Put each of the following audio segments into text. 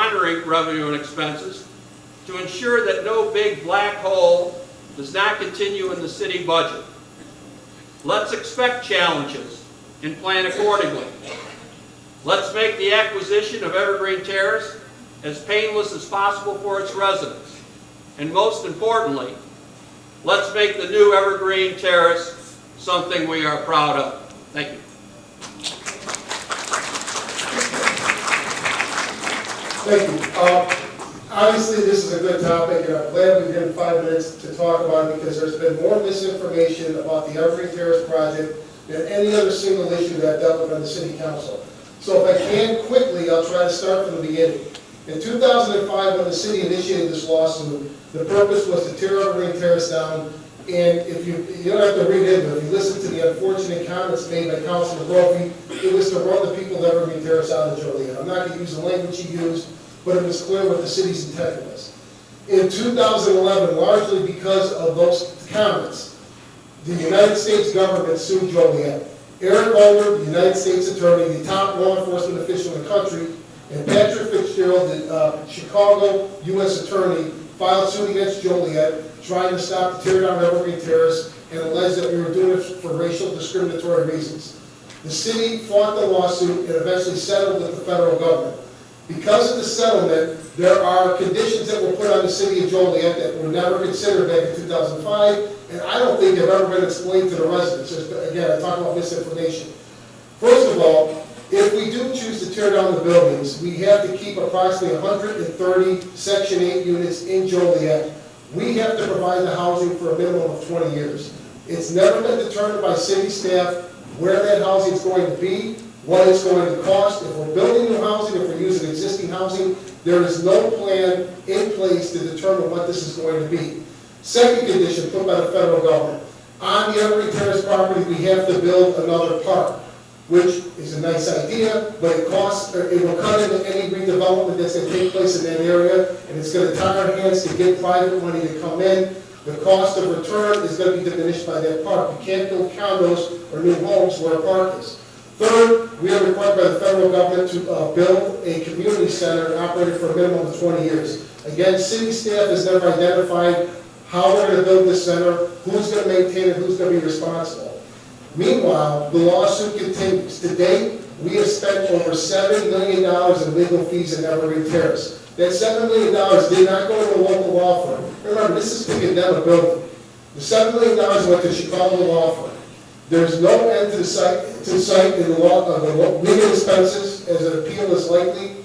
monitoring revenue and expenses to ensure that no big black hole does not continue in the city budget. Let's expect challenges and plan accordingly. Let's make the acquisition of Evergreen Terrace as painless as possible for its residents. And most importantly, let's make the new Evergreen Terrace something we are proud of. Thank you. Thank you. Obviously, this is a good topic, and I'm glad we've given 5 minutes to talk about it because there's been more misinformation about the Evergreen Terrace project than any other single issue that I've dealt with on the City Council. So if I can quickly, I'll try to start from the beginning. In 2005, when the city initiated this lawsuit, the purpose was to tear Evergreen Terrace down. And if you don't have to read into it, if you listen to the unfortunate comments made by Councilor Brophy, it was to run the people of Evergreen Terrace out of Joliet. I'm not going to use the language he used, but it was clear what the city's intent was. In 2011, largely because of those comments, the United States government sued Joliet. Eric Holder, the United States attorney, the top law enforcement official in the country, and Patrick Fitzgerald, the Chicago U.S. attorney, filed suit against Joliet, trying to stop the tear down of Evergreen Terrace and alleged that we were doing it for racial discriminatory reasons. The city fought the lawsuit and eventually settled with the federal government. Because of the settlement, there are conditions that were put on the city of Joliet that were never considered back in 2005, and I don't think have ever been explained to the residents. Again, I talk about misinformation. First of all, if we do choose to tear down the buildings, we have to keep approximately 130 Section 8 units in Joliet. We have to provide the housing for a minimum of 20 years. It's never been determined by city staff where that housing is going to be, what it's going to cost. If we're building new housing, if we're using existing housing, there is no plan in place to determine what this is going to be. Second condition put by the federal government. On the Evergreen Terrace property, we have to build another park, which is a nice idea, but it will cut into any redevelopment that's going to take place in that area, and it's going to tie our hands to get private money to come in. The cost of return is going to be diminished by that park. You can't build condos or new homes where a park is. Third, we are required by the federal government to build a community center and operate it for a minimum of 20 years. Again, city staff has never identified how we're going to build this center, who's going to maintain it, who's going to be responsible. Meanwhile, the lawsuit continues. To date, we have spent over $7 million in legal fees in Evergreen Terrace. That $7 million did not go to a local law firm. Remember, this is to condemn a building. The $7 million went to Chicago law firm. There's no end to the site in the legal expenses as an appeal is likely.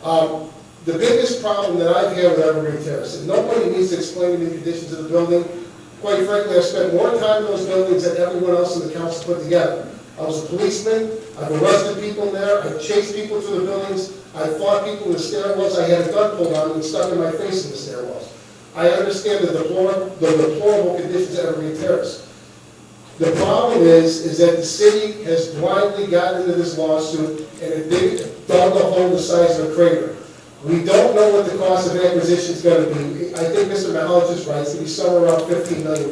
The biggest problem that I've had with Evergreen Terrace, and nobody needs to explain to me the conditions of the building. Quite frankly, I've spent more time in those buildings than everyone else in the council put together. I was a policeman. I've arrested people in there. I've chased people through the buildings. I fought people in the stairwells. I had a gun pulled on me and stuck in my face in the stairwells. I understand the deplorable conditions at Evergreen Terrace. The problem is that the city has blindly gotten into this lawsuit and it dug a hole the size of a crater. We don't know what the cost of acquisition is going to be. I think Mr. Mahalich is right. It's going to be somewhere around $15 million.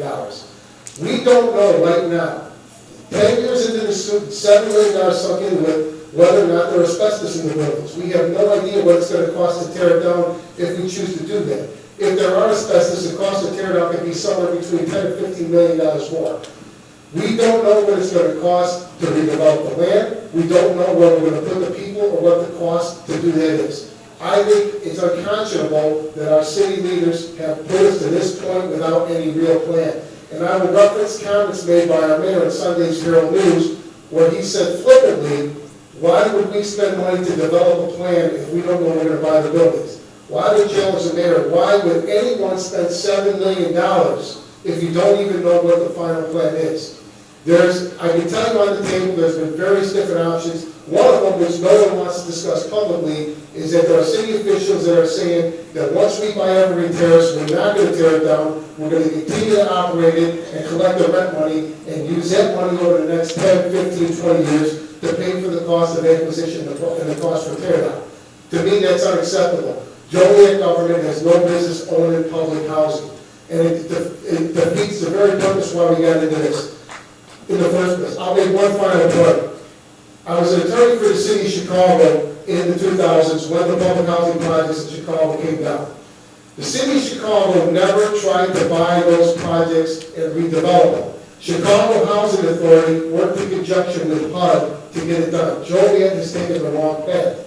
We don't know right now, 10 years into the suit, $7 million sunk into it, whether or not there are asbestos in the buildings. We have no idea what it's going to cost to tear it down if we choose to do that. If there are asbestos, the cost to tear it down could be somewhere between $10 and $15 million more. We don't know what it's going to cost to redevelop the land. We don't know where we're going to put the people or what the cost to do that is. I think it's unconscionable that our city leaders have put us to this point without any real plan. And I will reference comments made by our mayor in Sunday's Herald News, where he said flippantly, why would we spend money to develop a plan if we don't know we're going to buy the buildings? Why would challenge the mayor? Why would anyone spend $7 million if you don't even know what the final plan is? I can tell you on the table, there's been various different options. One of them, which no one wants to discuss publicly, is that there are city officials that are saying that once we buy Evergreen Terrace, we're not going to tear it down, we're going to continue to operate it and collect the rent money and use that money over the next 10, 15, 20 years to pay for the cost of acquisition and the cost for tear down. To me, that's unacceptable. Joliet government has no business owning public housing. And it defeats the very purpose why we got into this in the first place. I'll make one final point. I was an attorney for the city of Chicago in the 2000s when the public housing projects in Chicago came down. The city of Chicago never tried to buy those projects and redevelop them. Chicago Housing Authority worked in conjunction with HUD to get it done. Joliet has taken the wrong path.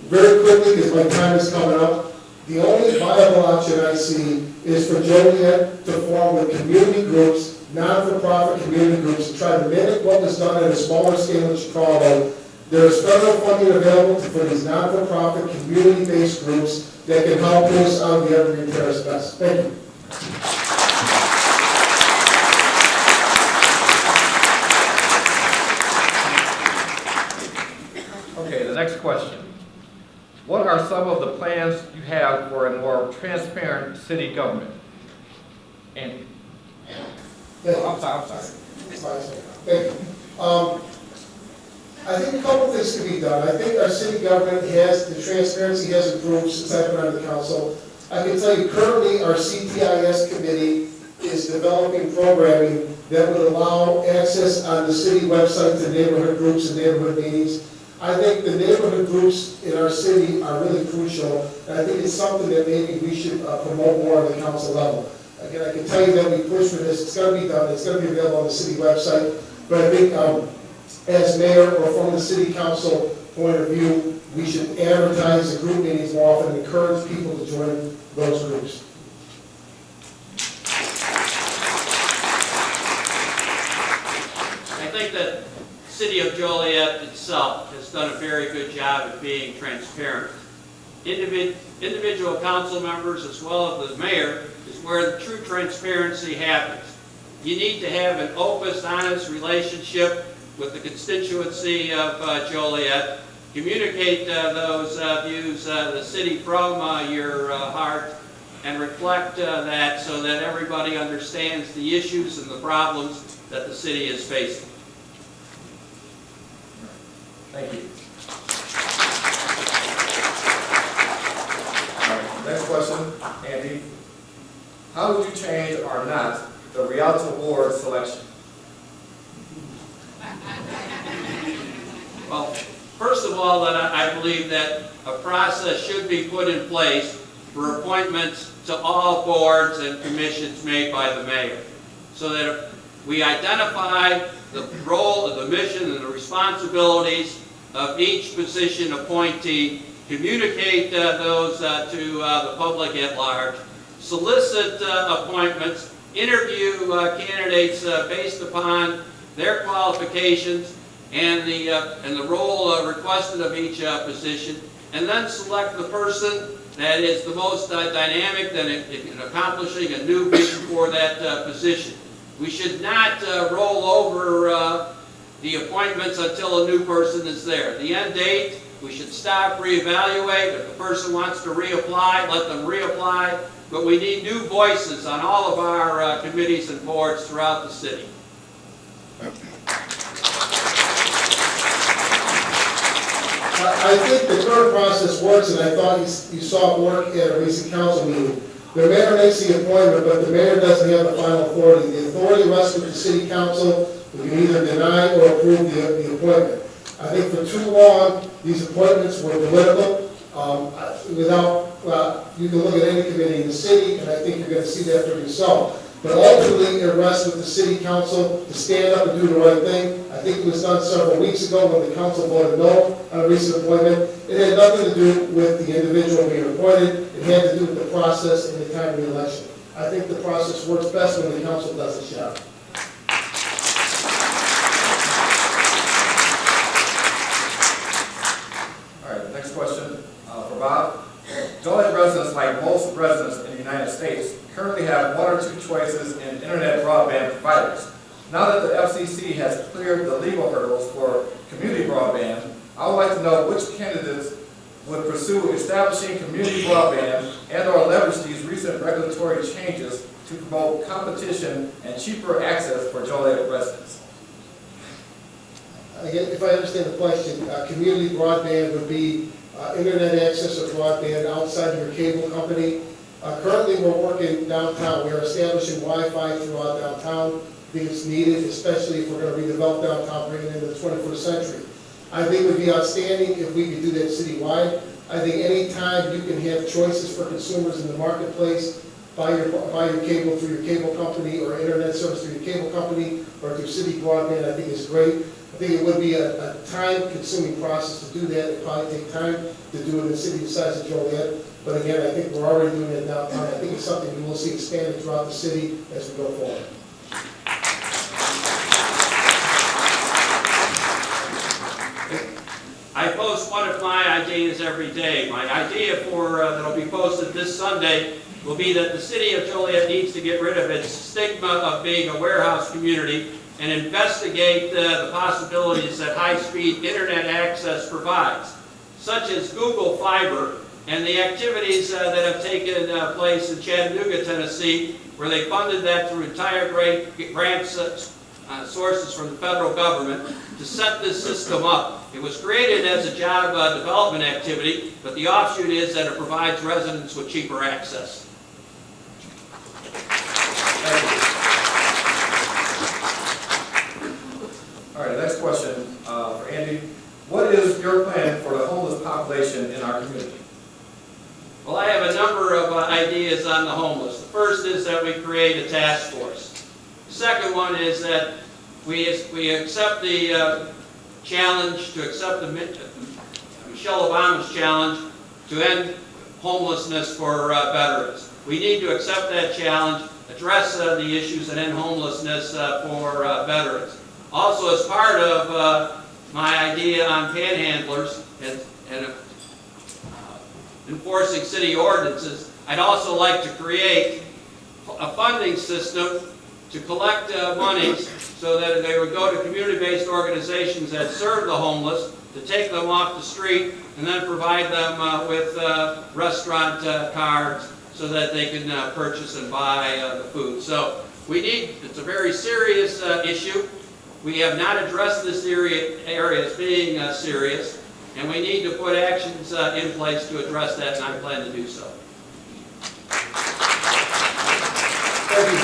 Very quickly, because my time is coming up, the only viable option I see is for Joliet to form with community groups, non-for-profit community groups, to try to mimic what was done at a smaller scale in Chicago. There is federal funding available for these non-for-profit community-based groups that can help us out of the Evergreen Terrace mess. Thank you. Okay, the next question. What are some of the plans you have for a more transparent city government? Andy? Thank you. I'm sorry. Thank you. I think a couple things can be done. I think our city government the transparency has improved since I've been on the council. I can tell you currently our CTIS committee is developing programming that would allow access on the city website to neighborhood groups and neighborhood meetings. I think the neighborhood groups in our city are really crucial, and I think it's something that maybe we should promote more on the council level. Again, I can tell you that we push for this. It's going to be done. It's going to be available on the city website. But I think as mayor or from the city council point of view, we should advertise the group meetings more often and encourage people to join those groups. I think that the city of Joliet itself has done a very good job at being transparent. Individual council members as well as the mayor is where the true transparency happens. You need to have an open, honest relationship with the constituency of Joliet. Communicate those views of the city from your heart and reflect that so that everybody understands the issues and the problems that the city is facing. Thank you. All right, next question, Andy. How would you change or not the Rialto Award selection? Well, first of all, I believe that a process should be put in place for appointments to all boards and commissions made by the mayor, so that we identify the role, the mission, and the responsibilities of each position appointee, communicate those to the public at large, solicit appointments, interview candidates based upon their qualifications and the role requested of each position, and then select the person that is the most dynamic in accomplishing a new vision for that position. We should not roll over the appointments until a new person is there. The end date, we should stop, reevaluate. If the person wants to reapply, let them reapply. But we need new voices on all of our committees and boards throughout the city. I think the current process works, and I thought you saw it work at a recent council meeting. The mayor makes the appointment, but the mayor doesn't have the final authority. The authority rests with the city council, who can either deny or approve the appointment. I think for too long, these appointments were political. You can look at any committee in the city, and I think you're going to see that for yourself. But ultimately, it rests with the city council to stand up and do the right thing. I think it was done several weeks ago when the council voted no on a recent appointment. It had nothing to do with the individual being appointed. It had to do with the process and the time of the election. I think the process works best when the council does its job. All right, next question for Bob. Joliet residents, like most residents in the United States, currently have one or two choices in internet broadband providers. Now that the FCC has cleared the legal hurdles for community broadband, I would like to know which candidates would pursue establishing community broadband and or leverage these recent regulatory changes to promote competition and cheaper access for Joliet residents. Again, if I understand the question, community broadband would be internet access or broadband outside of your cable company. Currently, we're working downtown. We are establishing Wi-Fi throughout downtown. I think it's needed, especially if we're going to redevelop downtown, bring it into the 21st century. I think it would be outstanding if we could do that citywide. I think any time you can have choices for consumers in the marketplace, buy your cable through your cable company or internet service through your cable company or through city broadband, I think is great. I think it would be a time-consuming process to do that. It'd probably take time to do it in a city the size of Joliet. But again, I think we're already doing it downtown. I think it's something we will see expanded throughout the city as we go forward. I post one of my ideas every day. My idea that'll be posted this Sunday will be that the city of Joliet needs to get rid of its stigma of being a warehouse community and investigate the possibilities that high-speed internet access provides, such as Google Fiber and the activities that have taken place in Chattanooga, Tennessee, where they funded that through entire grant sources from the federal government to set this system up. It was created as a job development activity, but the offshoot is that it provides residents with cheaper access. Thank you. All right, next question for Andy. What is your plan for the homeless population in our community? Well, I have a number of ideas on the homeless. The first is that we create a task force. The second one is that we accept the challenge, to accept Michelle Obama's challenge to end homelessness for veterans. We need to accept that challenge, address the issues that end homelessness for veterans. Also, as part of my idea on panhandlers and enforcing city ordinances, I'd also like to create a funding system to collect monies so that they would go to community-based organizations that serve the homeless, to take them off the street and then provide them with restaurant cards so that they can purchase and buy the food. So it's a very serious issue. We have not addressed this area as being serious, and we need to put actions in place to address that, and I plan to do so. Thank you.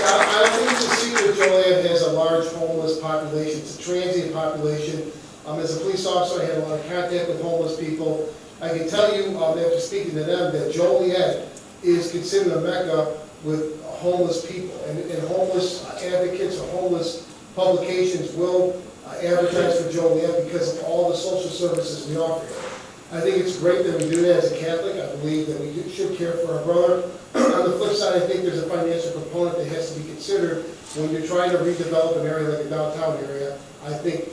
I don't think it's a secret Joliet has a large homeless population. It's a transient population. As a police officer, I had a lot of contact with homeless people. I can tell you, after speaking to them, that Joliet is considered a mecca with homeless people. And homeless advocates or homeless publications will advertise for Joliet because of all the social services we offer. I think it's great that we do that as a Catholic. I believe that we should care for our brother. On the flip side, I think there's a financial component that has to be considered when you're trying to redevelop an area like a downtown area. I think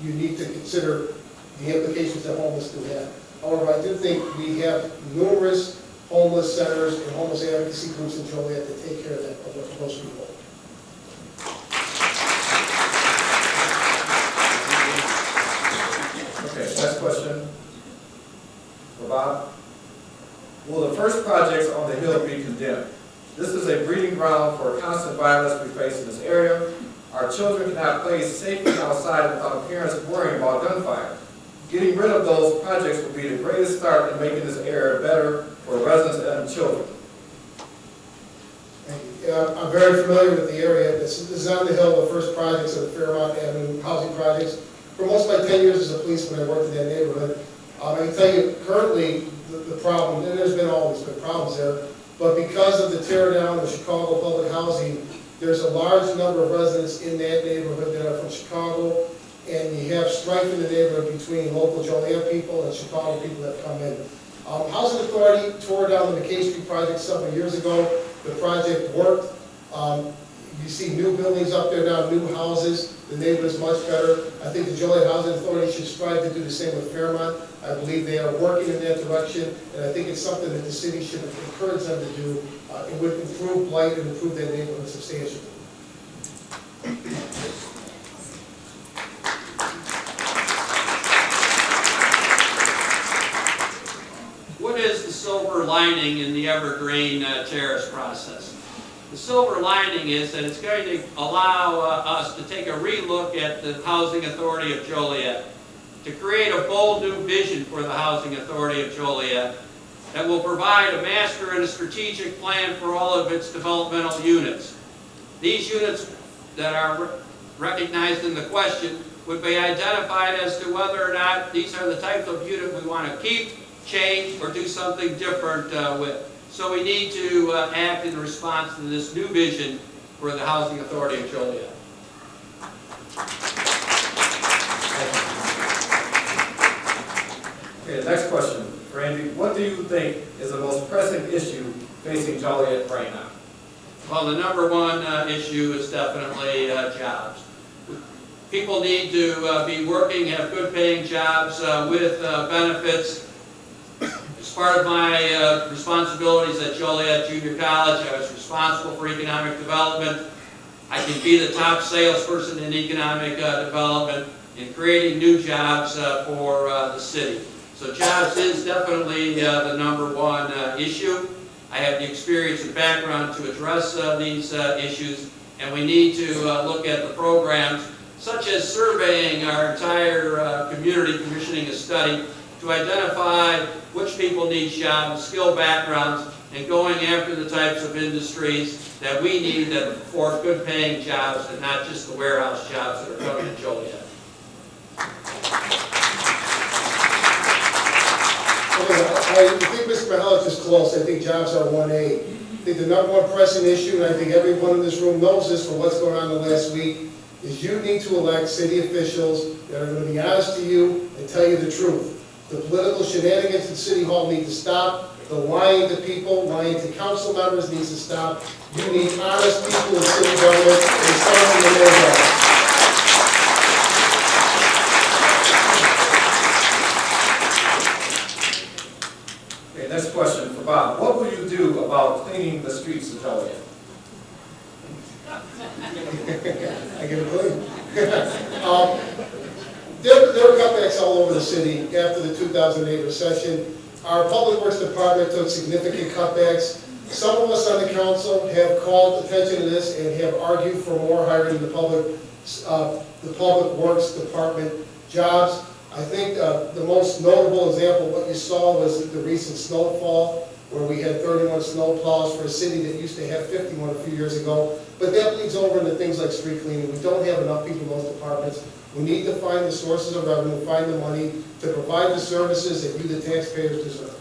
you need to consider the implications that homeless do have. However, I do think we have numerous homeless centers and homeless advocacy groups in Joliet that take care of that, of those people. Okay, next question for Bob. Will the first projects on the Hill be condemned? This is a breeding ground for constant violence we face in this area. Our children cannot play safely outside without parents worrying about gunfire. Getting rid of those projects will be the greatest start in making this area better for residents and children. Thank you. I'm very familiar with the area. This is on the Hill, the first projects of the Fairmont Avenue housing projects. For most of my 10 years as a policeman, I worked in that neighborhood. I can tell you currently the problem, and there's always been problems there, but because of the tear down of Chicago public housing, there's a large number of residents in that neighborhood that are from Chicago, and you have strife in the neighborhood between local Joliet people and Chicago people that come in. Housing Authority tore down the McKay Street project several years ago. The project worked. You see new buildings up there now, new houses. The neighborhood is much better. I think the Joliet Housing Authority should strive to do the same with Fairmont. I believe they are working in that direction, and I think it's something that the city should encourage them to do. It would improve blight and improve that neighborhood substantially. What is the silver lining in the Evergreen Terrace process? The silver lining is that it's going to allow us to take a relook at the Housing Authority of Joliet, to create a bold new vision for the Housing Authority of Joliet that will provide a master and a strategic plan for all of its developmental units. These units that are recognized in the question would be identified as to whether or not these are the types of unit we want to keep, change, or do something different with. So we need to act in response to this new vision for the Housing Authority of Joliet. Okay, the next question. Randy, what do you think is the most pressing issue facing Joliet right now? Well, the number one issue is definitely jobs. People need to be working, have good paying jobs with benefits. As part of my responsibilities at Joliet Junior College, I was responsible for economic development. I can be the top salesperson in economic development in creating new jobs for the city. So jobs is definitely the number one issue. I have the experience and background to address these issues, and we need to look at the programs such as surveying our entire community, commissioning a study to identify which people need jobs, skill backgrounds, and going after the types of industries that we need that afford good paying jobs and not just the warehouse jobs that are coming to Joliet. I think Mr. Mihalich is close. I think jobs are 1A. I think the number one pressing issue, and I think everyone in this room knows this from what's going on the last week, is you need to elect city officials that are going to be honest to you and tell you the truth. The political shenanigans at City Hall need to stop. The lying to people, lying to council members needs to stop. You need honest people in city government, and it starts in the mayor's office. Okay, next question for Bob. What will you do about cleaning the streets of Joliet? I get a clue. There were cutbacks all over the city after the 2008 recession. Our Public Works Department took significant cutbacks. Some of us on the council have called attention to this and have argued for more hiring in the Public Works Department jobs. I think the most notable example of what you saw was the recent snowfall, where we had 31 snow plows for a city that used to have 51 a few years ago. But that bleeds over into things like street cleaning. We don't have enough people in those departments. We need to find the sources of revenue, find the money to provide the services that you, the taxpayers, deserve.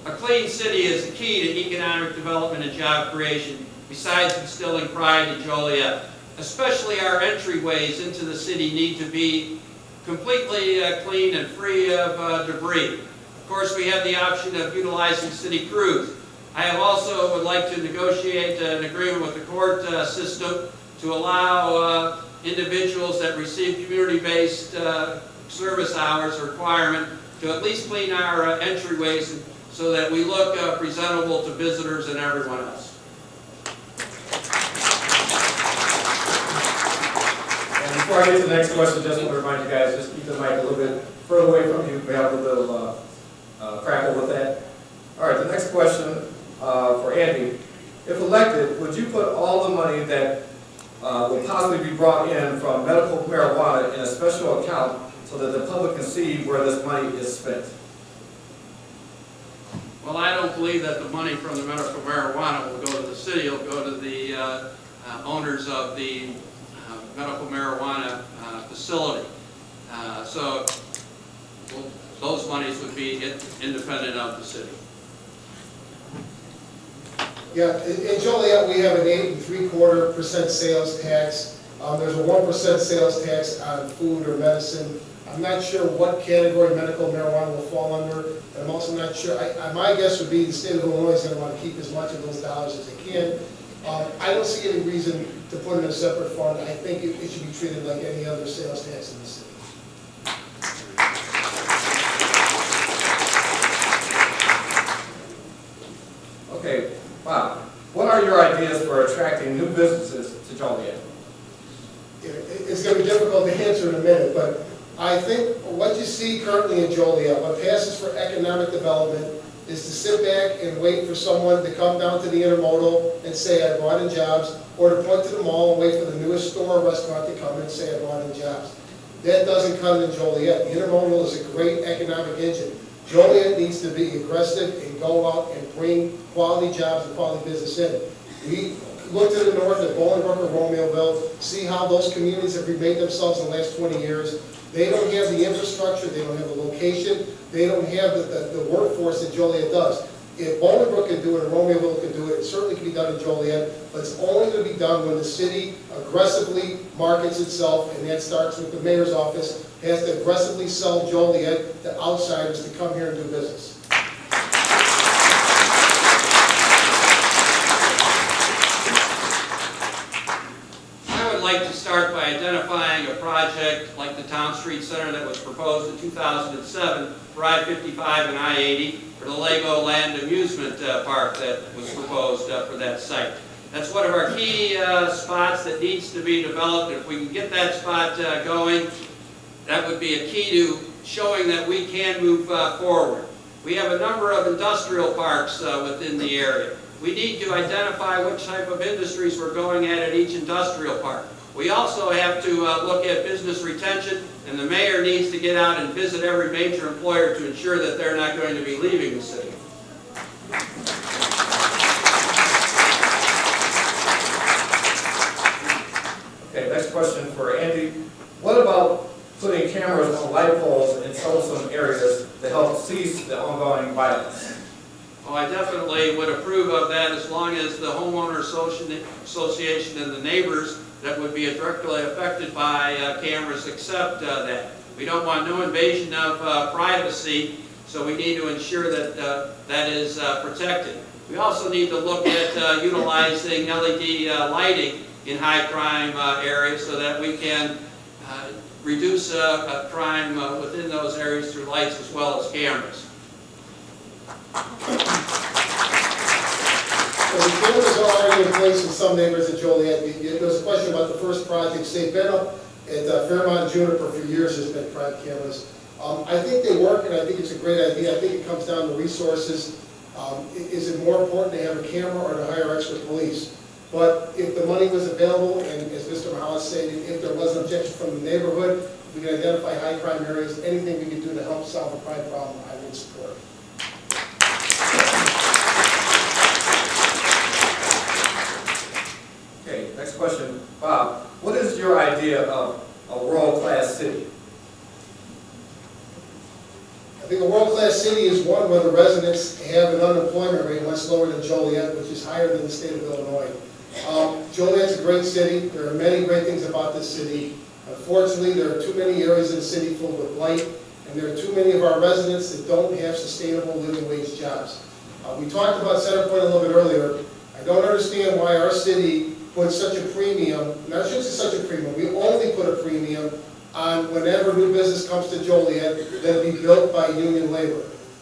A clean city is the key to economic development and job creation, besides instilling pride in Joliet. Especially our entryways into the city need to be completely clean and free of debris. Of course, we have the option of utilizing city crews. I have also would like to negotiate an agreement with the court system to allow individuals that receive community-based service hours requirement to at least clean our entryways so that we look presentable to visitors and everyone else. And before I get to the next question, just want to remind you guys, just keep the mic a little bit further away from you. We have a little bit of crackle with that. All right, the next question for Andy. If elected, would you put all the money that would possibly be brought in from medical marijuana in a special account so that the public can see where this money is spent? Well, I don't believe that the money from the medical marijuana will go to the city. It'll go to the owners of the medical marijuana facility. So those monies would be independent of the city. Yeah, in Joliet, we have an 8 3/4% sales tax. There's a 1% sales tax on food or medicine. I'm not sure what category medical marijuana will fall under. And I'm also not sure, my guess would be the state of Illinois is going to want to keep as much of those dollars as they can. I don't see any reason to put it in a separate fund. I think it should be treated like any other sales tax in the city. Okay, Bob, what are your ideas for attracting new businesses to Joliet? It's going to be difficult to answer in a minute, but I think what you see currently in Joliet, what passes for economic development, is to sit back and wait for someone to come down to the intermodal and say, I brought in jobs, or to point to the mall and wait for the newest store or restaurant to come in and say, I brought in jobs. That doesn't come in Joliet. The intermodal is a great economic engine. Joliet needs to be aggressive and go out and bring quality jobs and quality business in. We look to the north at Bolingbrook or Romeoville, see how those communities have remade themselves in the last 20 years. They don't have the infrastructure, they don't have the location, they don't have the workforce that Joliet does. If Bolingbrook can do it and Romeoville can do it, it certainly can be done in Joliet, but it's only going to be done when the city aggressively markets itself, and that starts with the mayor's office, has to aggressively sell Joliet to outsiders to come here and do business. I would like to start by identifying a project like the Town Street Center that was proposed in 2007 for I-55 and I-80, for the Lego Land Amusement Park that was proposed for that site. That's one of our key spots that needs to be developed. If we can get that spot going, that would be a key to showing that we can move forward. We have a number of industrial parks within the area. We need to identify which type of industries we're going at each industrial park. We also have to look at business retention, and the mayor needs to get out and visit every major employer to ensure that they're not going to be leaving the city. Okay, next question for Andy. What about putting cameras on light poles in troublesome areas to help cease the ongoing violence? Well, I definitely would approve of that as long as the homeowner association and the neighbors that would be directly affected by cameras accept that. We don't want no invasion of privacy, so we need to ensure that that is protected. We also need to look at utilizing LED lighting in high crime areas so that we can reduce crime within those areas through lights as well as cameras. So the cameras are already in place in some neighborhoods in Joliet. There was a question about the first project. They've been up at Fairmont and Juniper for years. There's been private cameras. I think they work, and I think it's a great idea. I think it comes down to resources. Is it more important to have a camera or to hire expert police? But if the money was available, and as Mr. Mahalis stated, if there was an objection from the neighborhood, if we can identify high crime areas, anything we can do to help solve the crime problem, I would support. Okay, next question. Bob, what is your idea of a world-class city? I think a world-class city is one where the residents have an unemployment rate much lower than Joliet, which is higher than the state of Illinois. Joliet's a great city. There are many great things about this city. Unfortunately, there are too many areas in the city filled with blight, and there are too many of our residents that don't have sustainable living wage jobs. We talked about Centerpoint a little bit earlier. I don't understand why our city puts such a premium, not just such a premium, we only put a premium on whenever new business comes to Joliet that'll be built by union labor.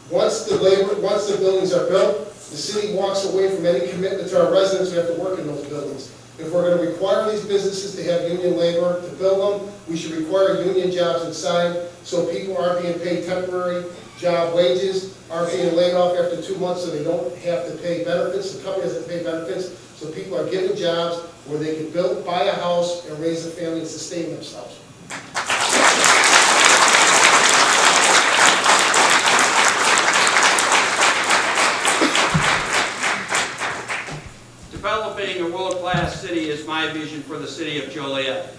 Once the buildings are built, the city walks away from any commitment to our residents who have to work in those buildings. If we're going to require these businesses to have union labor to build them, we should require union jobs inside so people aren't being paid temporary job wages, aren't being laid off after 2 months so they don't have to pay benefits, the company doesn't pay benefits, so people are getting jobs where they can buy a house and raise a family and sustain themselves. Developing a world-class city is my vision for the city of Joliet.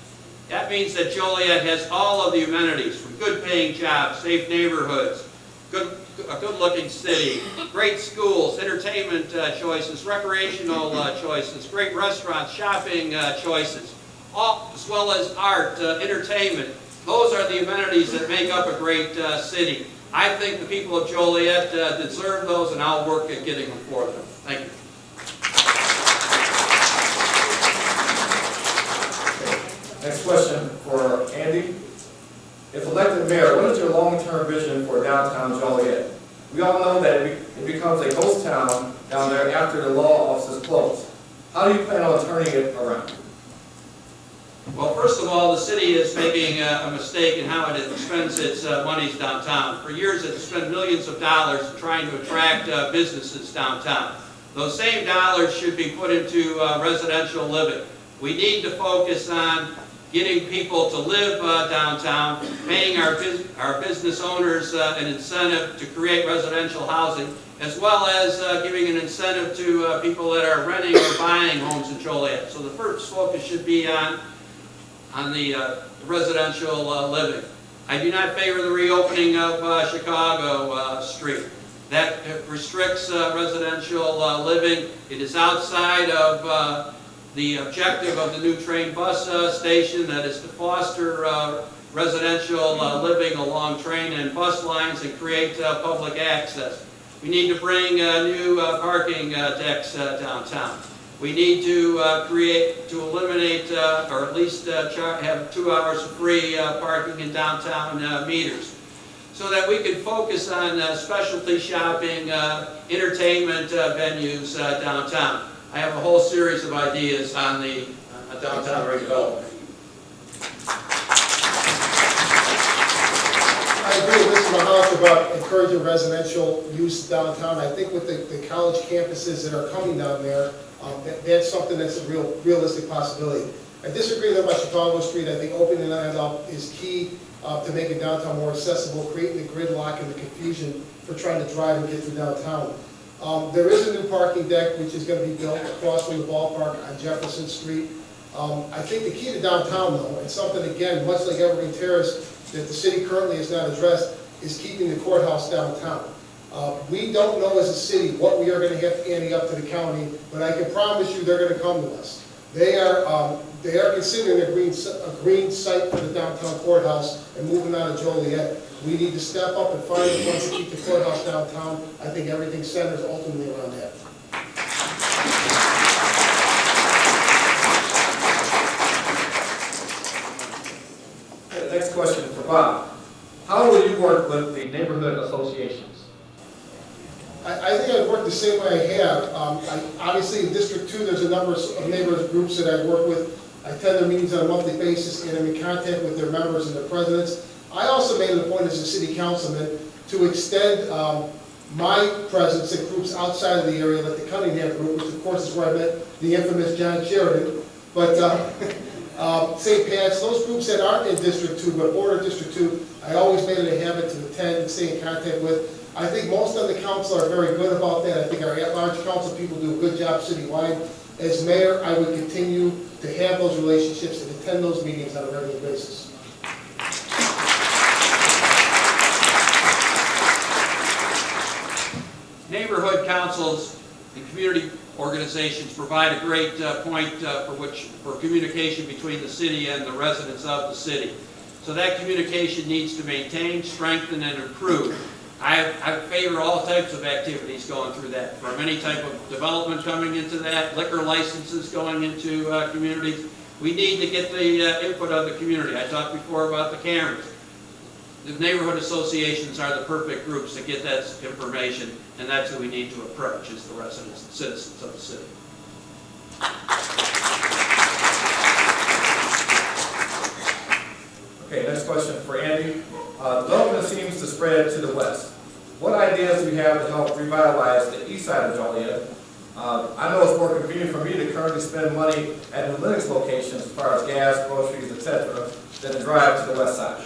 That means that Joliet has all of the amenities, from good-paying jobs, safe neighborhoods, a good-looking city, great schools, entertainment choices, recreational choices, great restaurants, shopping choices, as well as art, entertainment. Those are the amenities that make up a great city. I think the people of Joliet deserve those, and I'll work at getting them for them. Thank you. Next question for Andy. If elected mayor, what is your long-term vision for downtown Joliet? We all know that it becomes a ghost town down there after the law offices close. How do you plan on turning it around? Well, first of all, the city is making a mistake in how it spends its monies downtown. For years, it's spent millions of dollars trying to attract businesses downtown. Those same dollars should be put into residential living. We need to focus on getting people to live downtown, paying our business owners an incentive to create residential housing, as well as giving an incentive to people that are renting or buying homes in Joliet. So the first focus should be on the residential living. I do not favor the reopening of Chicago Street. That restricts residential living. It is outside of the objective of the new train bus station, that is to foster residential living along train and bus lines and create public access. We need to bring new parking decks downtown. We need to eliminate, or at least have 2 hours of free parking in downtown meters, so that we can focus on specialty shopping, entertainment venues downtown. I have a whole series of ideas on the downtown redevelopment. I agree with Mr. Mahalich about encouraging residential use downtown. I think with the college campuses that are coming down there, that's something that's a realistic possibility. I disagree with about Chicago Street. I think opening that up is key to making downtown more accessible, creating the gridlock and the confusion for trying to drive and get through downtown. There is a new parking deck which is going to be built across from the ballpark on Jefferson Street. I think the key to downtown, though, and something, again, much like Evergreen Terrace, that the city currently has not addressed, is keeping the courthouse downtown. We don't know as a city what we are going to have to ante up to the county, but I can promise you they're going to come to us. They are considering a green site for the downtown courthouse and moving out of Joliet. We need to step up and find the funds to keep the courthouse downtown. I think everything centers ultimately around that. Okay, the next question for Bob. How will you work with the neighborhood associations? I think I've worked the same way I have. Obviously, in District 2, there's a number of neighborhood groups that I work with. I attend their meetings on a monthly basis, and I'm in contact with their members and their presidents. I also made it a point as a city councilman to extend my presence in groups outside of the area, like the Cunningham group, which of course is where I met the infamous John Sheridan. But St. Pat's, those groups that aren't in District 2 but border District 2, I always made it a habit to attend and stay in contact with. I think most of the council are very good about that. I think our at-large council people do a good job citywide. As mayor, I would continue to have those relationships and attend those meetings on a regular basis. Neighborhood councils and community organizations provide a great point for communication between the city and the residents of the city. So that communication needs to maintain, strengthen, and improve. I favor all types of activities going through that, from any type of development coming into that, liquor licenses going into communities. We need to get the input of the community. I talked before about the cameras. The neighborhood associations are the perfect groups to get that information, and that's who we need to approach, is the residents and citizens of the city. Okay, next question for Andy. Development seems to spread to the west. What ideas do you have to help revitalize the east side of Joliet? I know it's more convenient for me to currently spend money at New Lenox locations as far as gas, groceries, etc., than to drive to the west side.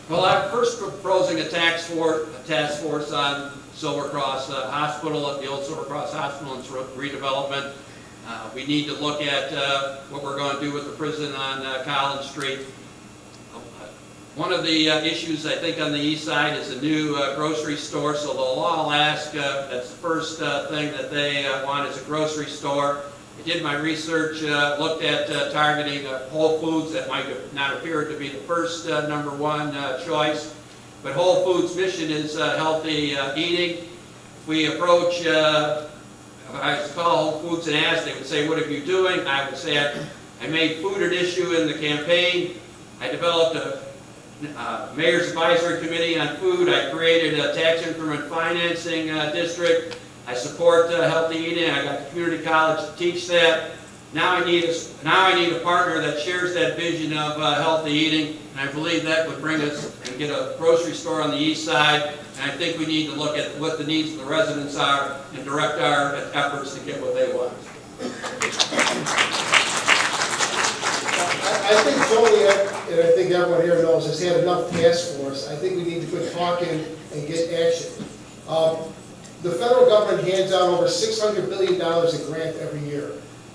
Well, I'm first proposing a task force on Silver Cross Hospital, at the old Silver Cross Hospital, and redevelopment. We need to look at what we're going to do with the prison on Collins Street. One of the issues, I think, on the east side is a new grocery store, so they'll all ask, that's the first thing that they want is a grocery store. I did my research, looked at targeting Whole Foods. That might not appear to be the first number one choice, but Whole Foods' mission is healthy eating. If we approach, if I was to call Whole Foods and ask, they would say, what are you doing? I would say, I made food an issue in the campaign. I developed a Mayor's Advisory Committee on Food. I created a tax increment financing district. I support healthy eating. I got the community college to teach that. Now I need a partner that shares that vision of healthy eating, and I believe that would bring us and get a grocery store on the east side. And I think we need to look at what the needs of the residents are and direct our efforts to get what they want. I think Joliet, and I think everyone here knows, has had enough task force. I think we need to quit talking and get action. The federal government hands out over $600 billion in grant every year.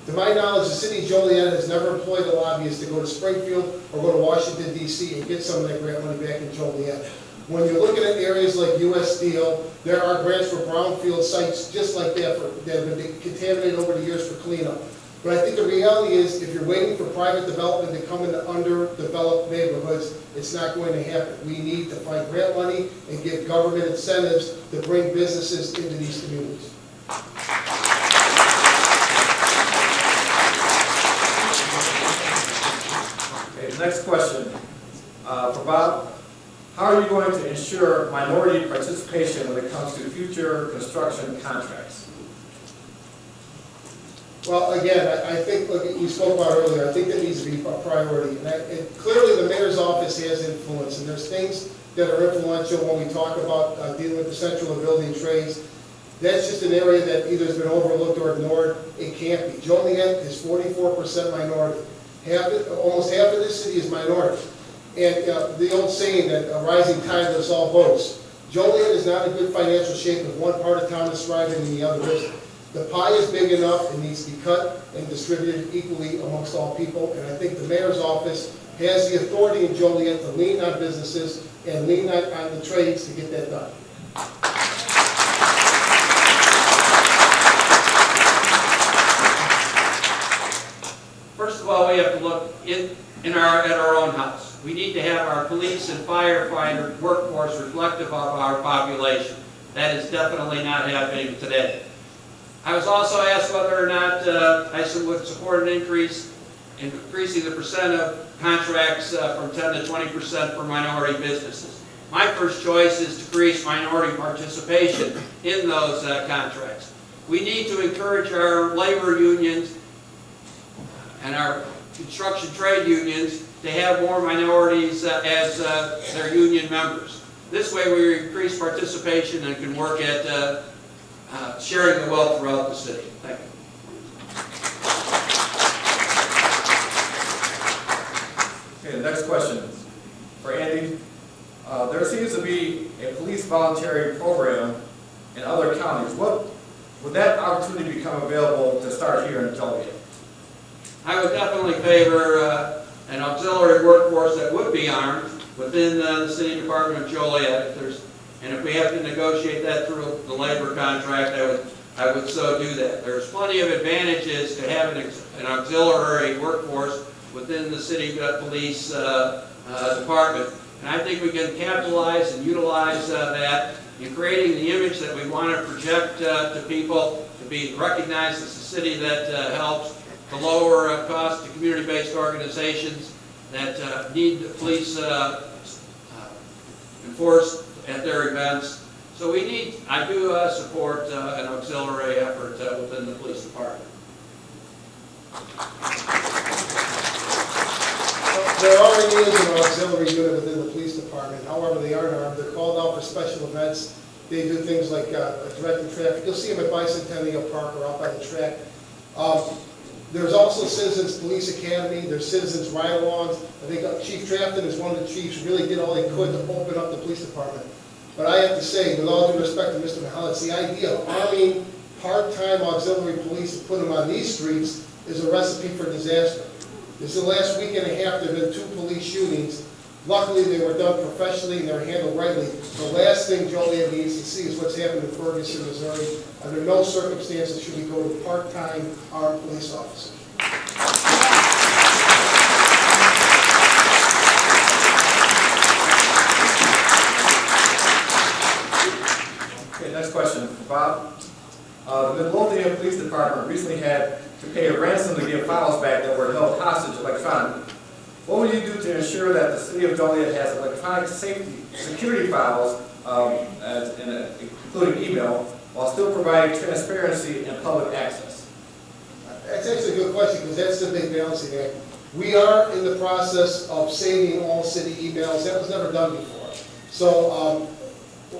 To my knowledge, the city of Joliet has never employed a lobbyist to go to Springfield or go to Washington, D.C. and get some of that grant money back in Joliet. When you're looking at areas like U.S. Steel, there are grants for brownfield sites just like that that have been contaminated over the years for cleanup. But I think the reality is, if you're waiting for private development to come into underdeveloped neighborhoods, it's not going to happen. We need to find grant money and give government incentives to bring businesses into these communities. Okay, the next question for Bob. How are you going to ensure minority participation when it comes to future construction contracts? Well, again, I think, like we spoke about earlier, I think that needs to be a priority. And clearly the mayor's office has influence, and there's things that are influential when we talk about dealing with the central and building trades. That's just an area that either has been overlooked or ignored. It can't be. Joliet is 44% minority. Almost half of this city is minority. And the old saying that a rising tide lifts all boats. Joliet is not in good financial shape if one part of town is thriving and the other isn't. The pie is big enough, it needs to be cut and distributed equally amongst all people, and I think the mayor's office has the authority in Joliet to lean on businesses and lean on the trades to get that done. First of all, we have to look at our own house. We need to have our police and firefighter workforce reflective of our population. That is definitely not happening today. I was also asked whether or not I would support an increasing the percent of contracts from 10 to 20% for minority businesses. My first choice is to increase minority participation in those contracts. We need to encourage our labor unions and our construction trade unions to have more minorities as their union members. This way we increase participation and can work at sharing the wealth throughout the city. Thank you. Okay, the next question for Andy. There seems to be a police voluntary program in other counties. Would that opportunity become available to start here in Joliet? I would definitely favor an auxiliary workforce that would be armed within the City Department of Joliet. And if we have to negotiate that through the labor contract, I would so do that. There's plenty of advantages to having an auxiliary workforce within the city police department. And I think we can capitalize and utilize that in creating the image that we want to project to people, to be recognized as a city that helps to lower costs to community-based organizations that need the police enforced at their events. So I do support an auxiliary effort within the police department. There already is an auxiliary unit within the police department. However, they aren't armed. They're called out for special events. They do things like directing traffic. You'll see them at Bicentennial Park or out by the track. There's also Citizens Police Academy. There's Citizens Ride-alongs. I think Chief Trafton is one of the chiefs who really did all he could to open up the police department. But I have to say, with all due respect to Mr. Mahalik, the idea of arming part-time auxiliary police and putting them on these streets is a recipe for disaster. This is the last week and a half there have been 2 police shootings. Luckily, they were done professionally and they're handled rightly. The last thing Joliet needs to see is what's happened in Ferguson, Missouri. Under no circumstances should we go to part-time armed police officers. Okay, next question for Bob. The Midlothian Police Department recently had to pay a ransom to get files back that were held hostage electronically. What will you do to ensure that the City of Joliet has electronic security files, including email, while still providing transparency and public access? That's actually a good question because that's the big balancing act. We are in the process of saving all city emails. That was never done before. So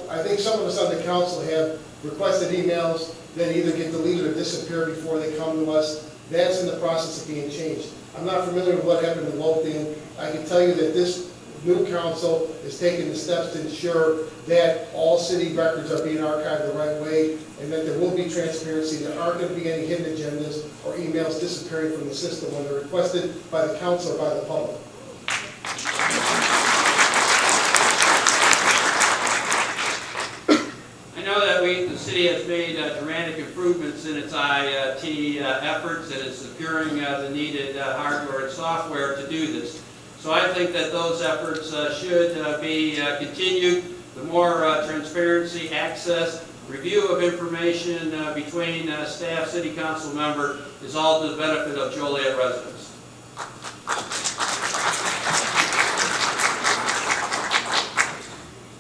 I think some of us on the council have requested emails that either get deleted or disappear before they come to us. That's in the process of being changed. I'm not familiar with what happened in Lothian. I can tell you that this new council is taking the steps to ensure that all city records are being archived the right way, and that there will be transparency. There aren't going to be any hidden agendas or emails disappearing from the system when they're requested by the council or by the public. I know that the city has made dramatic improvements in its IT efforts, and is securing the needed hardware and software to do this. So I think that those efforts should be continued. The more transparency, access, review of information between staff, city council member is all to the benefit of Joliet residents.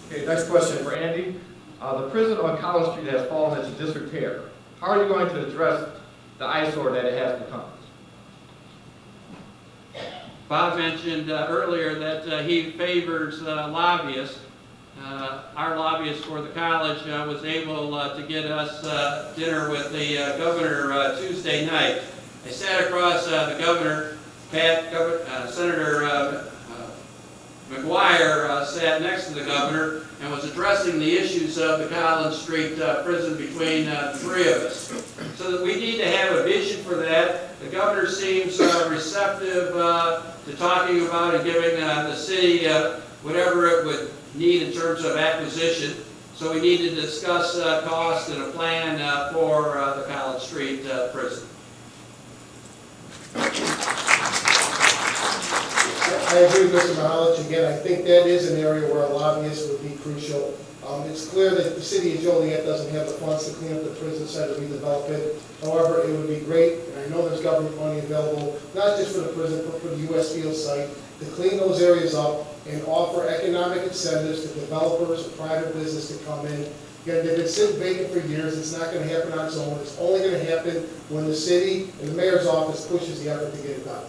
Okay, next question for Andy. The prison on College Street has fallen into disrepair. How are you going to address the eyesore that it has become? Bob mentioned earlier that he favors lobbyists. Our lobbyist for the college was able to get us dinner with the governor Tuesday night. I sat across the governor, Senator McGuire sat next to the governor and was addressing the issues of the Collins Street prison between the three of us. So that we need to have a vision for that. The governor seems receptive to talking about and giving the city whatever it would need in terms of acquisition. So we need to discuss cost and a plan for the College Street prison. I agree with Mr. Mahalich. Again, I think that is an area where a lobbyist would be crucial. It's clear that the city of Joliet doesn't have the funds to clean up the prison site or redevelop it. However, it would be great, and I know there's government money available, not just for the prison, but for the U.S. Steel site, to clean those areas up and offer economic incentives to developers or private business to come in. Again, they've been sitting vacant for years. It's not going to happen on its own. It's only going to happen when the city and the mayor's office pushes the effort to get it done.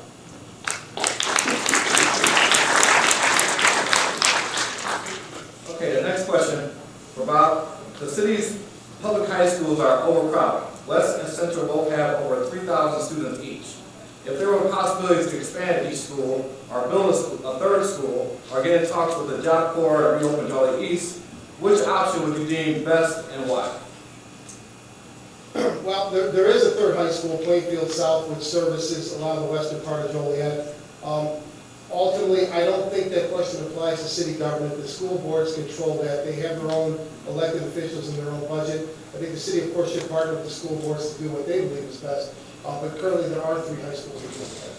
Okay, the next question for Bob. The city's public high schools are overcrowded. West and Central both have over 3,000 students each. If there were possibilities to expand each school, or build a third school, or get in talks with the Job Corps and reopen Joliet East, which option would you deem best and why? Well, there is a third high school, Plainfield South, which services a lot of the western part of Joliet. Ultimately, I don't think that question applies to city government. The school boards control that. They have their own elected officials and their own budget. I think the city, of course, should partner with the school boards to do what they believe is best. But currently, there are 3 high schools in Joliet.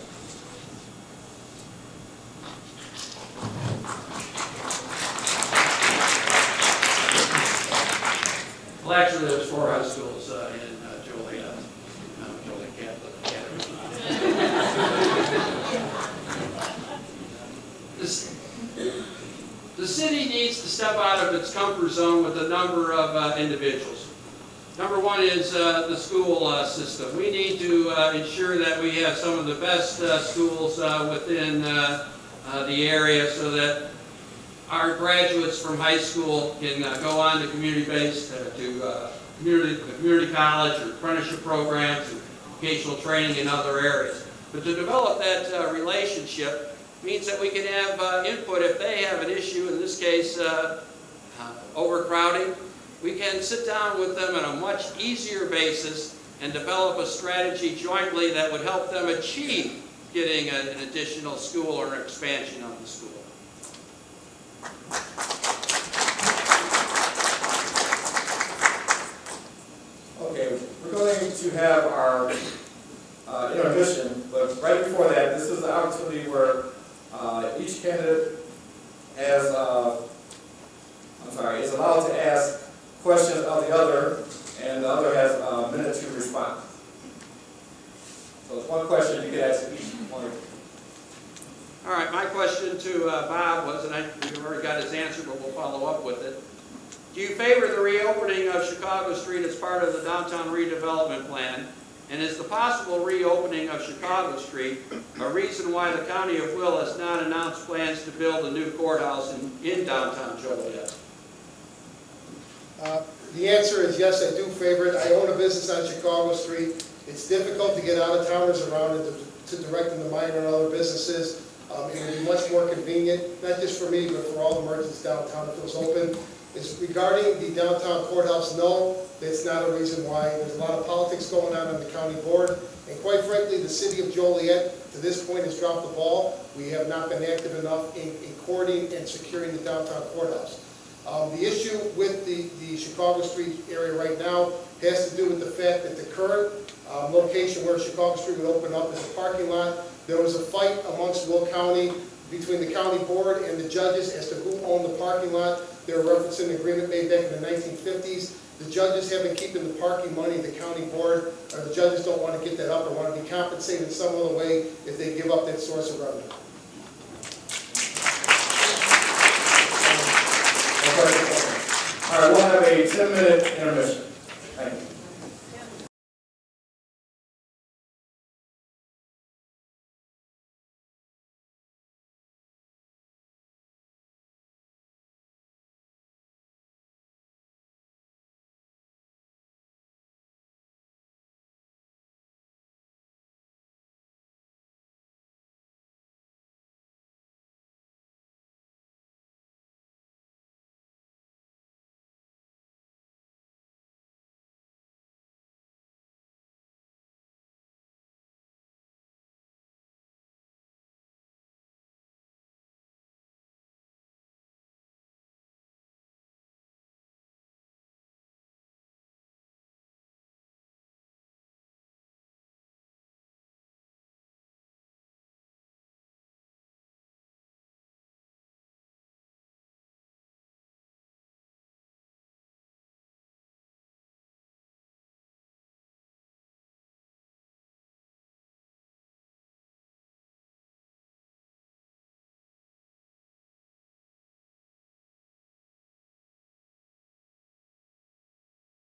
Well, actually, there's 4 high schools in Joliet. Joliet Catholic Academy. The city needs to step out of its comfort zone with a number of individuals. Number one is the school system. We need to ensure that we have some of the best schools within the area so that our graduates from high school can go on to community-based, community college or apprenticeship programs and vocational training in other areas. But to develop that relationship means that we can have input if they have an issue, in this case overcrowding. We can sit down with them on a much easier basis and develop a strategy jointly that would help them achieve getting an additional school or an expansion of the school. Okay, we're going to have our intermission, but right before that, this is the opportunity where each candidate has, is allowed to ask questions of the other, and the other has a minute to respond. So it's one question you can ask each one. All right, my question to Bob was, and we've already got his answer, but we'll follow up with it. Do you favor the reopening of Chicago Street as part of the downtown redevelopment plan? And is the possible reopening of Chicago Street a reason why the County of Will has not announced plans to build a new courthouse in downtown Joliet? The answer is yes, I do favor it. I own a business on Chicago Street. It's difficult to get out-of-towners around it to direct them to minor and other businesses. It would be much more convenient, not just for me, but for all the merchants downtown if it was open. Is regarding the downtown courthouse, no, that's not a reason why. There's a lot of politics going on the county board, and quite frankly, the city of Joliet, to this point, has dropped the ball. We have not been active enough in courting and securing the downtown courthouse. The issue with the Chicago Street area right now has to do with the fact that the current location where Chicago Street would open up is a parking lot. There was a fight amongst Will County between the county board and the judges as to who owned the parking lot. They were referencing an agreement made back in the 1950s. The judges have been keeping the parking money, the county board, or the judges don't want to get that up or want to be compensated in some other way if they give up that source of revenue. All right, we'll have a 10-minute intermission.